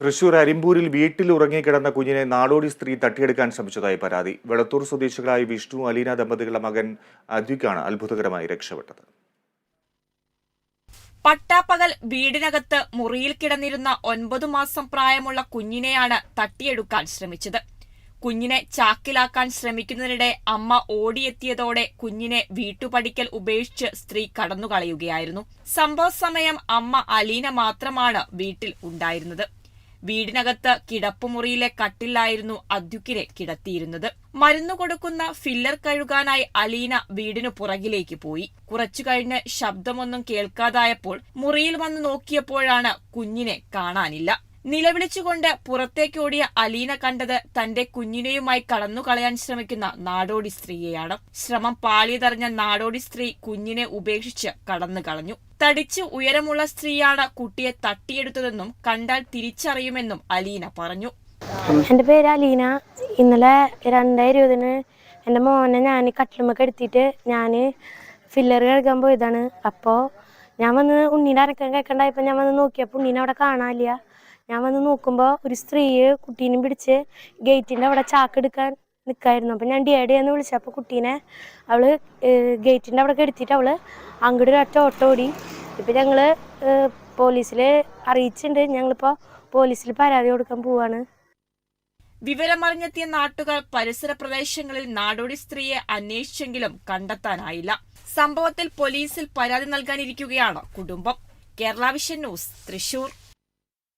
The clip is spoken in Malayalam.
തൃശൂർ അരിമ്പൂരിൽ വീട്ടിൽ ഉറങ്ങിക്കിടന്ന കുഞ്ഞിനെ നാടോടി സ്ത്രീ തട്ടിയെടുക്കാൻ ശ്രമിച്ചതായി പരാതി. വെളത്തൂർ സ്വദേശികളായ വിഷ്ണു അലീന ദമ്പതികളുടെ മകൻ അദ്വിക്കാണ് അത്ഭുതകരമായി രക്ഷപ്പെട്ടത്. പട്ടാപ്പകൽ വീടിനകത്ത് മുറിയിൽ കിടന്നിരുന്ന 9 മാസം പ്രായമുള്ള കുഞ്ഞിനെയാണ് തട്ടിയെടുക്കാൻ ശ്രമിച്ചത്. കുഞ്ഞിനെ ചാക്കിലാക്കാൻ ശ്രമിക്കുന്നതിനിടെ അമ്മ ഓടിയെത്തിയതോടെ കുഞ്ഞിനെ വീട്ടുപടിക്കൽ ഉപേക്ഷിച്ച് സ്ത്രീ കടന്നുകളയുകയായിരുന്നു. സംഭവ സമയം അമ്മ അലീന മാത്രമാണ് വീട്ടിൽ ഉണ്ടായിരുന്നത്. വീടിനകത്ത് കിടപ്പുമുറിയിലെ കട്ടിലായിരുന്നു അദ്വിക്കിനെ കിടത്തിയിരുന്നത്. മരുന്നു കൊടുക്കുന്ന ഫില്ലർ കഴുകാനായി അലീന വീടിനു പുറകിലേക്ക് പോയി. കുറച്ചു കഴിഞ്ഞ് ശബ്ദമൊന്നും കേൾക്കാതായപ്പോൾ മുറിയിൽ വന്ന് നോക്കിയപ്പോഴാണ് കുഞ്ഞിനെ കാണാനില്ല. നിലവിളിച്ചുകൊണ്ട് പുറത്തേക്കോടിയ അലീന കണ്ടത് തന്റെ കുഞ്ഞിനെയുമായി കടന്നുകളയാൻ ശ്രമിക്കുന്ന നാടോടി സ്ത്രീയെയാണ്. ശ്രമം പാളിയതറിഞ്ഞ നാടോടി സ്ത്രീ കുഞ്ഞിനെ ഉപേക്ഷിച്ച് കടന്നുകളഞ്ഞു. തടിച്ച് ഉയരമുള്ള സ്ത്രീയാണ് കുട്ടിയെ തട്ടിയെടുത്തതെന്നും കണ്ടാൽ തിരിച്ചറിയുമെന്നും അലീന പറഞ്ഞു. എൻ്റെ പേര് അലീന. ഇന്നലെ 2020 എൻ്റെ മോനെ ഞാൻ കട്ടിലുമൊക്കെ എടുത്തിട്ട് ഞാൻ ഫില്ലർ കഴുകാൻ പോയതാണ്. അപ്പോൾ ഞാൻ വന്ന് ഉണ്ണീനെ അരക്കാൻ കേൾക്കണ്ടായപ്പോൾ ഞാൻ വന്ന് നോക്കിയപ്പോൾ ഉണ്ണീനെ അവിടെ കാണാനില്ല. ഞാൻ വന്ന് നോക്കുമ്പോൾ ഒരു സ്ത്രീ കുട്ടീനെ പിടിച്ച് ഗേറ്റിൻ്റെ അവിടെ ചാക്കെടുക്കാൻ നിൽക്കായിരുന്നു. അപ്പോൾ ഞാൻ ഡിയാഡിയെന്ന് വിളിച്ചപ്പോൾ കുട്ടീനെ അവൾ ഗേറ്റിൻ്റെ അവിടെ എടുത്തിട്ട് അവൾ അങ്ങോട്ട് ഒരൊറ്റ ഓട്ടോ ഓടി. ഇപ്പം ഞങ്ങൾ പോലീസിൽ അറിയിച്ചിട്ടുണ്ട്. ഞങ്ങളിപ്പോൾ പോലീസിൽ പരാതി കൊടുക്കാൻ പോവാണ്. വിവരമറിഞ്ഞെത്തിയ നാട്ടുകാർ പരിസര പ്രദേശങ്ങളിൽ നാടോടി സ്ത്രീയെ അന്വേഷിച്ചെങ്കിലും കണ്ടെത്താനായില്ല. സംഭവത്തിൽ പോലീസിൽ പരാതി നൽകാനിരിക്കുകയാണ് കുടുംബം. Kerala vision news, Thrissur.